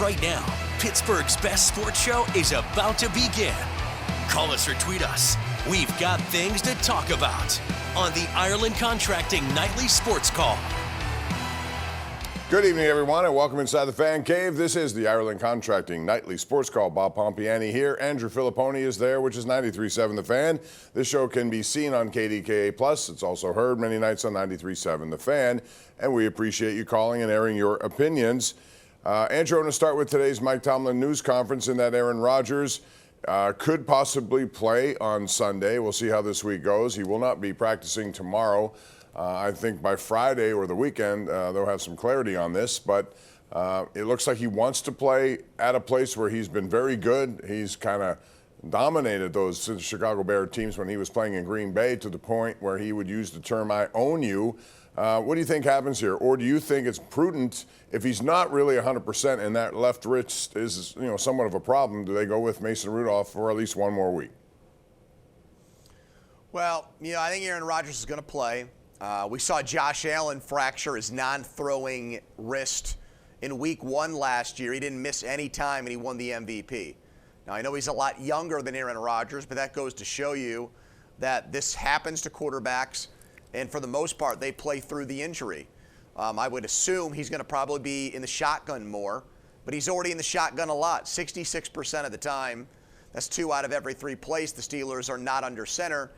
right now. Pittsburgh's best sports show is about to begin. Call us or tweet us. We've got things to talk about on the Ireland Contracting Nightly Sports Call. Good evening, everyone, and welcome inside the Fan Cave. This is the Ireland Contracting Nightly Sports Call. Bob Pompeani here. Andrew Fillipponi is there, which is 93.7 The Fan. This show can be seen on KDKA+. It's also heard many nights on 93.7 The Fan, and we appreciate you calling and airing your opinions. Andrew, I want to start with today's Mike Tomlin news conference in that Aaron Rodgers could possibly play on Sunday. We'll see how this week goes. He will not be practicing tomorrow. I think by Friday or the weekend, they'll have some clarity on this, but it looks like he wants to play at a place where he's been very good. He's kind of dominated those Chicago Bears teams when he was playing in Green Bay to the point where he would use the term, "I own you." What do you think happens here? Or do you think it's prudent, if he's not really 100% and that left wrist is somewhat of a problem, do they go with Mason Rudolph for at least one more week? Well, I think Aaron Rodgers is going to play. We saw Josh Allen fracture his non-throwing wrist in week 1 last year. He didn't miss any time, and he won the MVP. Now, I know he's a lot younger than Aaron Rodgers, but that goes to show you that this happens to quarterbacks, and for the most part, they play through the injury. I would assume he's going to probably be in the shotgun more, but he's already in the shotgun a lot, 66% of the time. That's 2 out of every 3 plays the Steelers are not under center.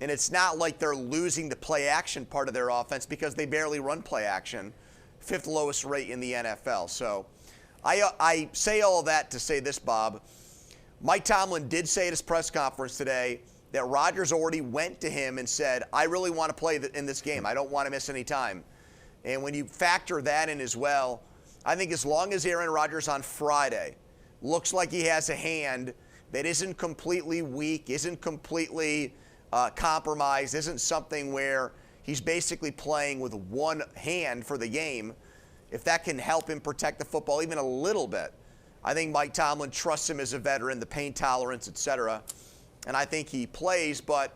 And it's not like they're losing the play action part of their offense because they barely run play action, 5th lowest rate in the NFL. So I say all of that to say this, Bob. Mike Tomlin did say at his press conference today that Rodgers already went to him and said, "I really want to play in this game. I don't want to miss any time." And when you factor that in as well, I think as long as Aaron Rodgers on Friday looks like he has a hand that isn't completely weak, isn't completely compromise, isn't something where he's basically playing with one hand for the game, if that can help him protect the football even a little bit, I think Mike Tomlin trusts him as a veteran, the pain tolerance, etc., and I think he plays. But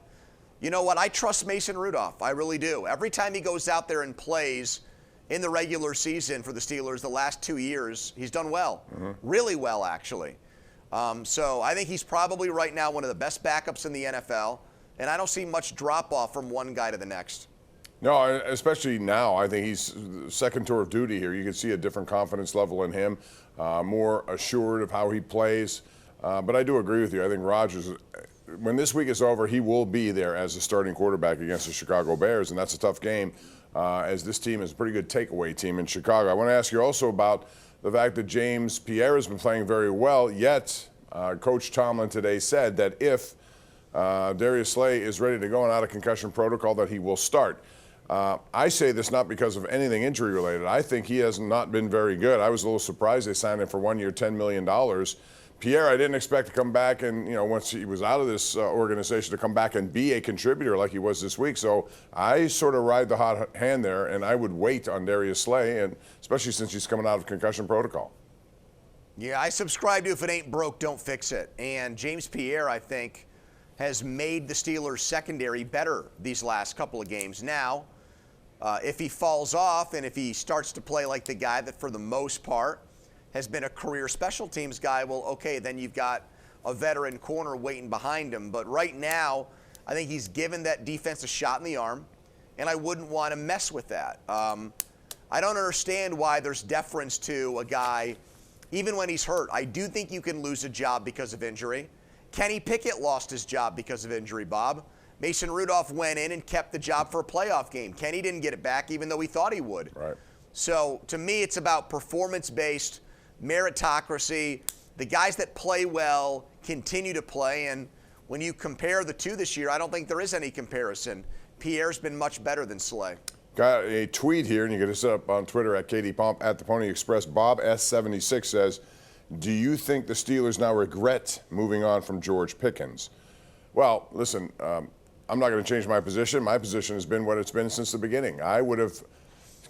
you know what? I trust Mason Rudolph. I really do. Every time he goes out there and plays in the regular season for the Steelers the last 2 years, he's done well, really well, actually. So I think he's probably right now one of the best backups in the NFL. And I don't see much drop-off from one guy to the next. No, especially now. I think he's second tour of duty here. You can see a different confidence level in him, more assured of how he plays. But I do agree with you. I think Rodgers, when this week is over, he will be there as a starting quarterback against the Chicago Bears, and that's a tough game, as this team is a pretty good takeaway team in Chicago. I want to ask you also about the fact that James Pierre has been playing very well, yet Coach Tomlin today said that if Darius Slay is ready to go and out of concussion protocol, that he will start. I say this not because of anything injury related. I think he has not been very good. I was a little surprised they signed him for 1 year, $10 million. Pierre, I didn't expect to come back and, once he was out of this organization, to come back and be a contributor like he was this week. So I sort of ride the hot hand there, and I would wait on Darius Slay, and especially since he's coming out of concussion protocol. Yeah, I subscribe to if it ain't broke, don't fix it. And James Pierre, I think, has made the Steelers' secondary better these last couple of games. Now, if he falls off and if he starts to play like the guy that for the most part has been a career special teams guy, well, okay, then you've got a veteran corner waiting behind him. But right now, I think he's given that defense a shot in the arm, and I wouldn't want to mess with that. I don't understand why there's deference to a guy, even when he's hurt. I do think you can lose a job because of injury. Kenny Pickett lost his job because of injury, Bob. Mason Rudolph went in and kept the job for a playoff game. Kenny didn't get it back, even though he thought he would. Right. So, to me, it's about performance-based meritocracy. The guys that play well continue to play, and when you compare the two this year, I don't think there is any comparison. Pierre's been much better than Slay. Got a tweet here, and you can hit us up on Twitter at KDPomp, at the Pony Express. Bob S76 says, "Do you think the Steelers now regret moving on from George Pickens?" Well, listen, I'm not going to change my position. My position has been what it's been since the beginning. I would have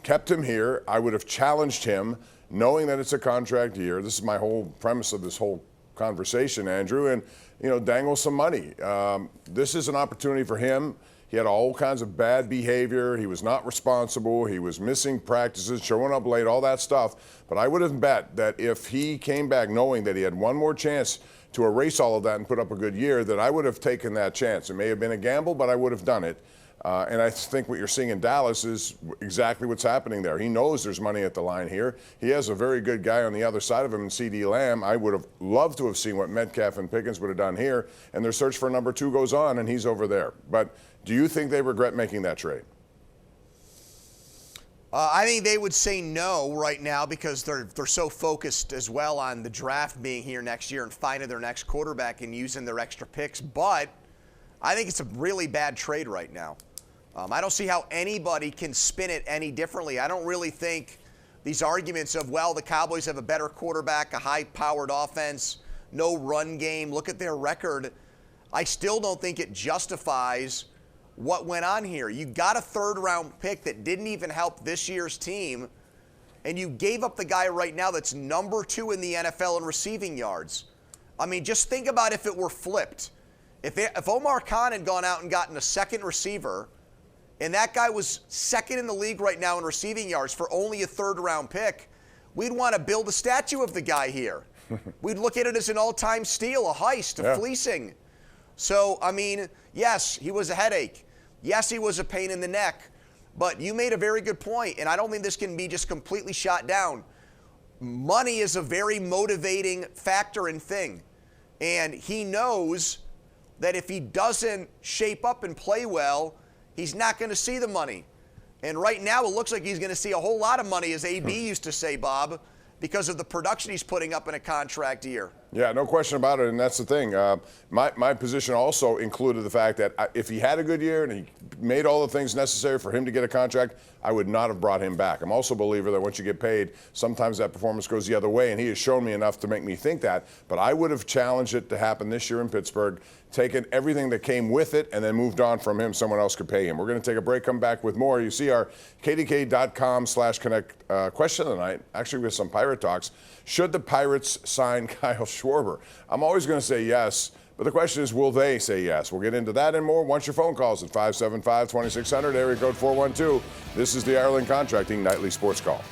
kept him here. I would have challenged him, knowing that it's a contract year. This is my whole premise of this whole conversation, Andrew, and dangle some money. This is an opportunity for him. He had all kinds of bad behavior. He was not responsible. He was missing practices, showing up late, all that stuff. But I would have bet that if he came back knowing that he had one more chance to erase all of that and put up a good year, that I would have taken that chance. It may have been a gamble, but I would have done it. And I think what you're seeing in Dallas is exactly what's happening there. He knows there's money at the line here. He has a very good guy on the other side of him in C.D. Lamb. I would have loved to have seen what Metcalf and Pickens would have done here. And their search for number 2 goes on, and he's over there. But do you think they regret making that trade? I think they would say no right now because they're so focused as well on the draft being here next year and finding their next quarterback and using their extra picks. But I think it's a really bad trade right now. I don't see how anybody can spin it any differently. I don't really think these arguments of, well, the Cowboys have a better quarterback, a high-powered offense, no run game, look at their record. I still don't think it justifies what went on here. You got a third-round pick that didn't even help this year's team, and you gave up the guy right now that's number 2 in the NFL in receiving yards. I mean, just think about if it were flipped. If Omar Khan had gone out and gotten a second receiver, and that guy was second in the league right now in receiving yards for only a third-round pick, we'd want to build a statue of the guy here. We'd look at it as an all-time steal, a heist, a fleecing. So, I mean, yes, he was a headache. Yes, he was a pain in the neck. But you made a very good point, and I don't think this can be just completely shot down. Money is a very motivating factor and thing. And he knows that if he doesn't shape up and play well, he's not going to see the money. And right now, it looks like he's going to see a whole lot of money, as AB used to say, Bob, because of the production he's putting up in a contract year. Yeah, no question about it, and that's the thing. My position also included the fact that if he had a good year and he made all the things necessary for him to get a contract, I would not have brought him back. I'm also a believer that once you get paid, sometimes that performance goes the other way, and he has shown me enough to make me think that. But I would have challenged it to happen this year in Pittsburgh, taken everything that came with it, and then moved on from him. Someone else could pay him. We're going to take a break, come back with more. You see our KDKA.com/connect question of the night, actually with some Pirate talks. Should the Pirates sign Kyle Schwarber? I'm always going to say yes, but the question is, will they say yes? We'll get into that and more once your phone calls at 575-2600, area code 412. This is the Ireland Contracting Nightly Sports Call.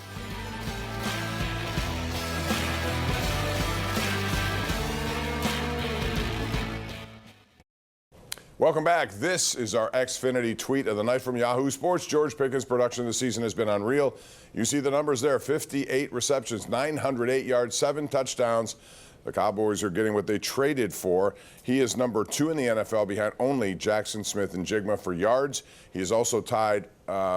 Welcome back. This is our Xfinity tweet of the night from Yahoo Sports. George Pickens' production this season has been unreal. You see the numbers there, 58 receptions, 908 yards, 7 touchdowns. The Cowboys are getting what they traded for. He is number 2 in the NFL behind only Jackson Smith and Jigma for yards. He is also tied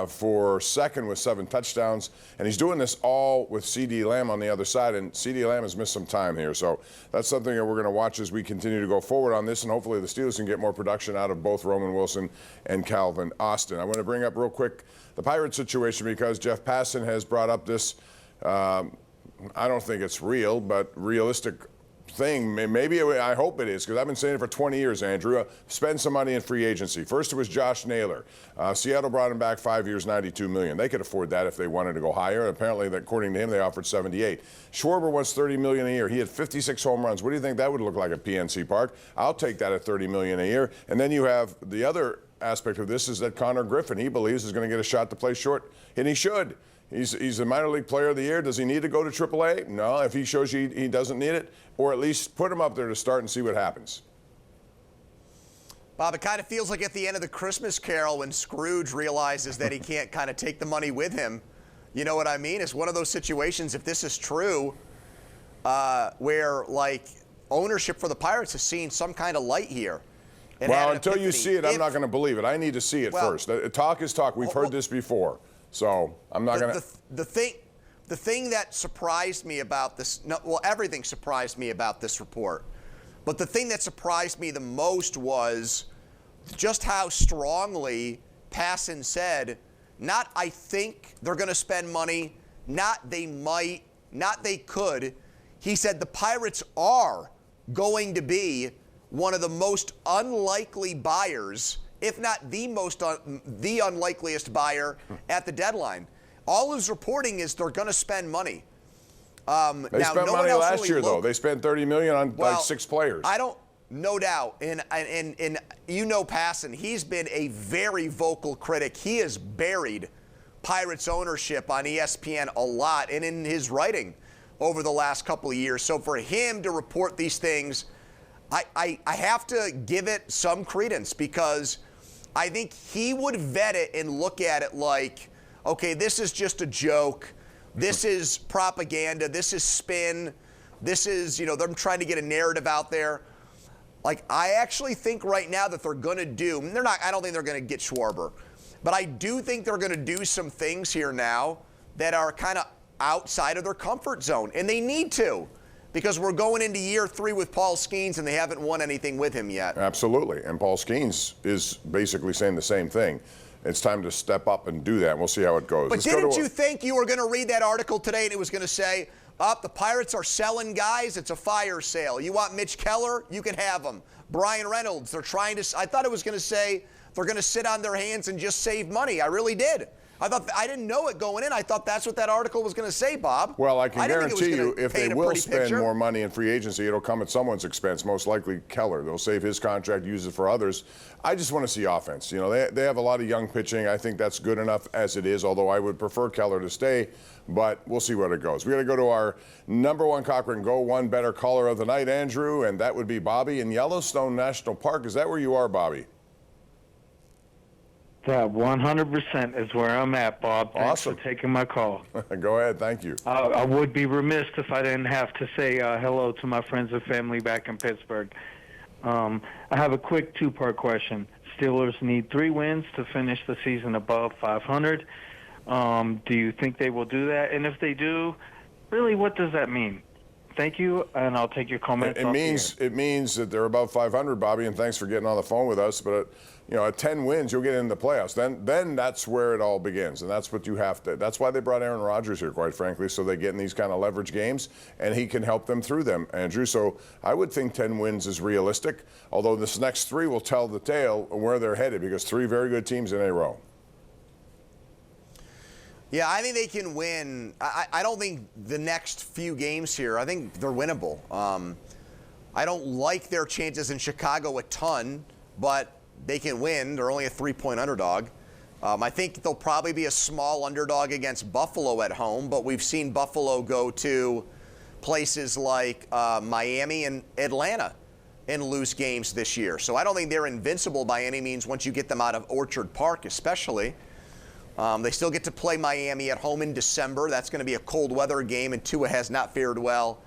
for second with 7 touchdowns. And he's doing this all with C.D. Lamb on the other side. And C.D. Lamb has missed some time here. So that's something that we're going to watch as we continue to go forward on this. And hopefully the Steelers can get more production out of both Roman Wilson and Calvin Austin. I want to bring up real quick the Pirates situation because Jeff Passan has brought up this, I don't think it's real, but realistic thing. Maybe I hope it is, because I've been saying it for 20 years, Andrew. Spend some money in free agency. First it was Josh Naylor. Seattle brought him back 5 years, $92 million. They could afford that if they wanted to go higher. Apparently, according to him, they offered 78. Schwarber wants $30 million a year. He had 56 home runs. What do you think that would look like at PNC Park? I'll take that at $30 million a year. And then you have the other aspect of this is that Connor Griffin, he believes, is going to get a shot to play short, and he should. He's a minor league player of the year. Does he need to go to AAA? No, if he shows you he doesn't need it, or at least put him up there to start and see what happens. Bob, it kind of feels like at the end of the Christmas Carol when Scrooge realizes that he can't kind of take the money with him. You know what I mean? It's one of those situations, if this is true, where, like, ownership for the Pirates has seen some kind of light here. Well, until you see it, I'm not going to believe it. I need to see it first. Talk is talk. We've heard this before. So I'm not going to. The thing that surprised me about this, everything surprised me about this report, but the thing that surprised me the most was just how strongly Passan said, not I think they're going to spend money, not they might, not they could. He said the Pirates are going to be one of the most unlikely buyers, if not the the unlikeliest buyer at the deadline. All he's reporting is they're going to spend money. They spent money last year, though. They spent $30 million on like 6 players. No doubt. And you know Passon, he's been a very vocal critic. He has buried Pirates ownership on ESPN a lot and in his writing over the last couple of years. So for him to report these things, I have to give it some credence, because I think he would vet it and look at it like, okay, this is just a joke. This is propaganda. This is spin. This is, them trying to get a narrative out there. Like, I actually think right now that they're going to do, I don't think they're going to get Schwarber, but I do think they're going to do some things here now that are kind of outside of their comfort zone. And they need to, because we're going into year 3 with Paul Skeens and they haven't won anything with him yet. Absolutely. And Paul Skeens is basically saying the same thing. It's time to step up and do that. We'll see how it goes. But didn't you think you were going to read that article today and it was going to say, the Pirates are selling guys, it's a fire sale. You want Mitch Keller? You can have him. Brian Reynolds, they're trying to, I thought it was going to say they're going to sit on their hands and just save money. I really did. I didn't know it going in. I thought that's what that article was going to say, Bob. Well, I can guarantee you, if they will spend more money in free agency, it'll come at someone's expense, most likely Keller. They'll save his contract, use it for others. I just want to see offense. They have a lot of young pitching. I think that's good enough as it is, although I would prefer Keller to stay, but we'll see where it goes. We got to go to our number one Cochrane Go One Better caller of the night, Andrew, and that would be Bobby in Yellowstone National Park. Is that where you are, Bobby? That 100% is where I'm at, Bob. Thanks for taking my call. Go ahead. Thank you. I would be remiss if I didn't have to say hello to my friends and family back in Pittsburgh. I have a quick two-part question. Steelers need 3 wins to finish the season above 500. Do you think they will do that? And if they do, really, what does that mean? Thank you, and I'll take your comments. It means that they're above 500, Bobby, and thanks for getting on the phone with us. But at 10 wins, you'll get into the playoffs. Then that's where it all begins, and that's what you have to. That's why they brought Aaron Rodgers here, quite frankly, so they get in these kind of leverage games, and he can help them through them, Andrew. So I would think 10 wins is realistic, although this next 3 will tell the tale of where they're headed, because 3 very good teams in a row. Yeah, I think they can win. I don't think the next few games here, I think they're winnable. I don't like their chances in Chicago a ton, but they can win. They're only a 3-point underdog. I think they'll probably be a small underdog against Buffalo at home, but we've seen Buffalo go to places like Miami and Atlanta and lose games this year. So I don't think they're invincible by any means once you get them out of Orchard Park, especially. They still get to play Miami at home in December. That's going to be a cold weather game, and Tua has not fared well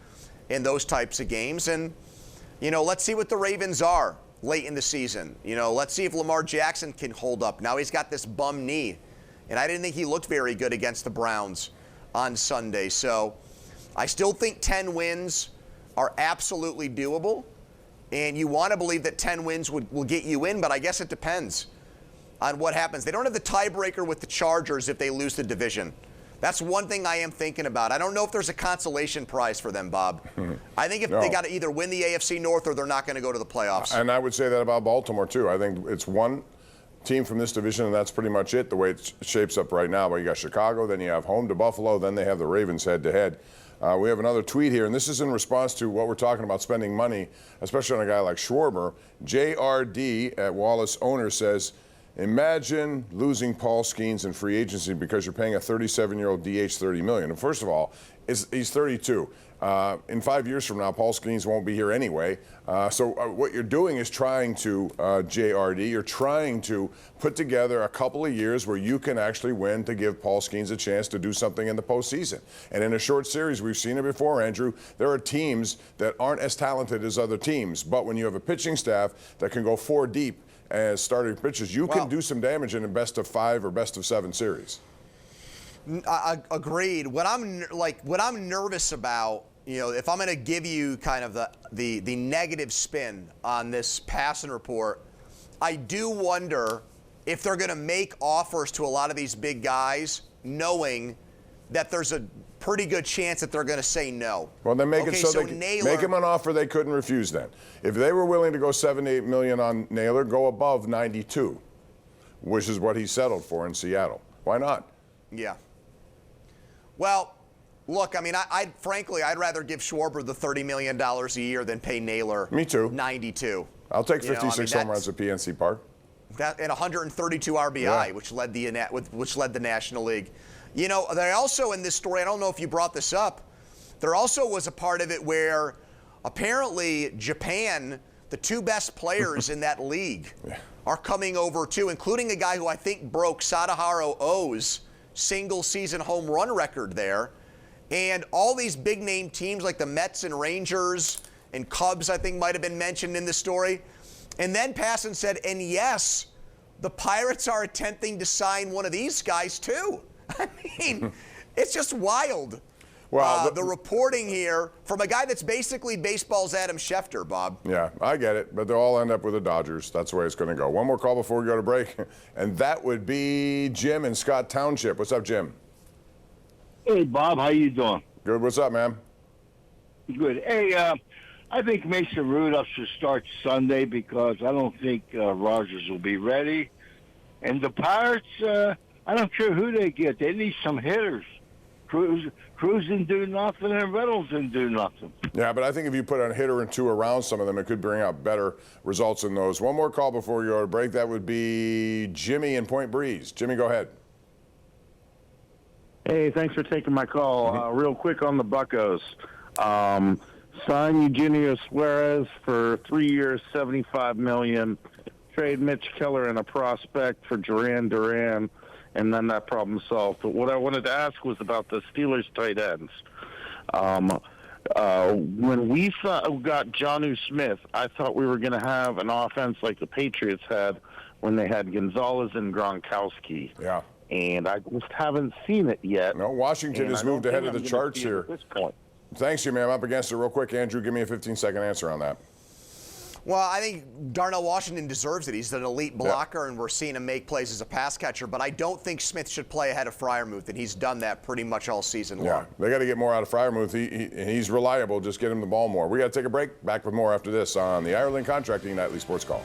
in those types of games. And, let's see what the Ravens are late in the season. Let's see if Lamar Jackson can hold up. Now he's got this bum knee, and I didn't think he looked very good against the Browns on Sunday. So I still think 10 wins are absolutely doable, and you want to believe that 10 wins will get you in, but I guess it depends on what happens. They don't have the tiebreaker with the Chargers if they lose the division. That's one thing I am thinking about. I don't know if there's a consolation prize for them, Bob. I think they got to either win the AFC North or they're not going to go to the playoffs. And I would say that about Baltimore, too. I think it's one team from this division, and that's pretty much it, the way it shapes up right now. But you got Chicago, then you have home to Buffalo, then they have the Ravens head-to-head. We have another tweet here, and this is in response to what we're talking about, spending money, especially on a guy like Schwarber. JRD at Wallace Owner says, imagine losing Paul Skeens in free agency because you're paying a 37-year-old DH $30 million. And first of all, he's 32. In 5 years from now, Paul Skeens won't be here anyway. So what you're doing is trying to, JRD, you're trying to put together a couple of years where you can actually win to give Paul Skeens a chance to do something in the postseason. And in a short series, we've seen it before, Andrew, there are teams that aren't as talented as other teams. But when you have a pitching staff that can go 4 deep as starting pitchers, you can do some damage in a best of 5 or best of 7 series. Agreed. What I'm nervous about, if I'm going to give you kind of the negative spin on this passing report, I do wonder if they're going to make offers to a lot of these big guys, knowing that there's a pretty good chance that they're going to say no. Well, then make it so they make him an offer they couldn't refuse then. If they were willing to go $7 to $8 million on Naylor, go above 92, which is what he settled for in Seattle. Why not? Yeah. Well, Look, I mean, frankly, I'd rather give Schwarber the $30 million a year than pay Naylor. Me too. 92. I'll take 56 home runs at PNC Park. That and 132 RBI, Yeah. which led the National League. You know, they also in this story, I don't know if you brought this up, there also was a part of it where apparently Japan, the two best players in that league, are coming over too, including a guy who I think broke Sadaharu O's single-season home run record there. And all these big-name teams like the Mets and Rangers and Cubs, I think, might have been mentioned in the story. And then Passan said, and yes, the Pirates are attempting to sign one of these guys too. I mean, it's just wild. Well, the reporting here from a guy that's basically baseball's Adam Schefter, Bob. Yeah, I get it, but they'll all end up with the Dodgers. That's the way it's going to go. One more call before we go to break, and that would be Jim in Scott Township. What's up, Jim? Hey, Bob, how you doing? Good. What's up, man? Good. Hey, I think Mason Rudolph should start Sunday because I don't think Rogers will be ready. And the Pirates, I don't care who they get. They need some hitters. Cruz didn't do nothing, and Reynolds didn't do nothing. Yeah, but I think if you put a hitter and two around some of them, it could bring out better results in those. One more call before we go to break. That would be Jimmy in Point Breeze. Jimmy, go ahead. Hey, thanks for taking my call. Real quick on the Buccos. Sign Eugenio Suarez for 3 years, $75 million. Trade Mitch Keller and a prospect for Duran Duran, and then that problem solved. But what I wanted to ask was about the Steelers tight ends. When we got Jonnu Smith, I thought we were going to have an offense like the Patriots had when they had Gonzalez and Gronkowski. Yeah. And I just haven't seen it yet. No, Washington has moved ahead of the charts here. At this point. Thanks, Jimmy. I'm up against it real quick. Andrew, give me a 15-second answer on that. Well, I think Darnell Washington deserves it. He's an elite blocker, and we're seeing him make plays as a pass catcher. But I don't think Smith should play ahead of Freiermuth, and he's done that pretty much all season long. Yeah, they got to get more out of Freiermuth. He's reliable. Just get him the ball more. We got to take a break. Back with more after this on the Ireland Contracting Nightly Sports Call.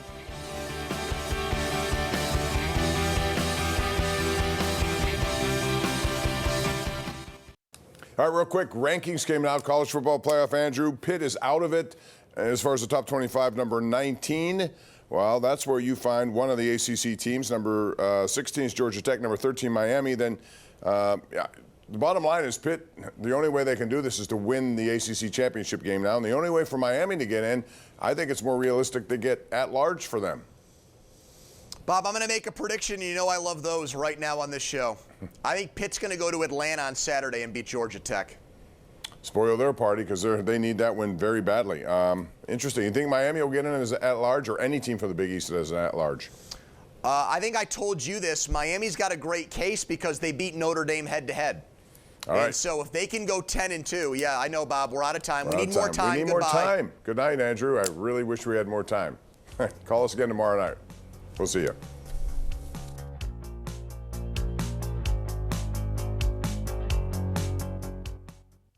All right, real quick, rankings came out. College football playoff, Andrew. Pitt is out of it. As far as the top 25, number 19. Well, that's where you find one of the ACC teams. Number 16 is Georgia Tech. Number 13, Miami. Then, the bottom line is Pitt, the only way they can do this is to win the ACC championship game now. And the only way for Miami to get in, I think it's more realistic to get at large for them. Bob, I'm going to make a prediction. You know I love those right now on this show. I think Pitt's going to go to Atlanta on Saturday and beat Georgia Tech. Spoil their party because they need that win very badly. Interesting. You think Miami will get in as at large, or any team from the Big East as an at large? I think I told you this. Miami's got a great case because they beat Notre Dame head-to-head. All right. And so if they can go 10-2, yeah, I know, Bob, we're out of time. We need more time. We need more time. Good night, Andrew. I really wish we had more time. Call us again tomorrow night. We'll see you.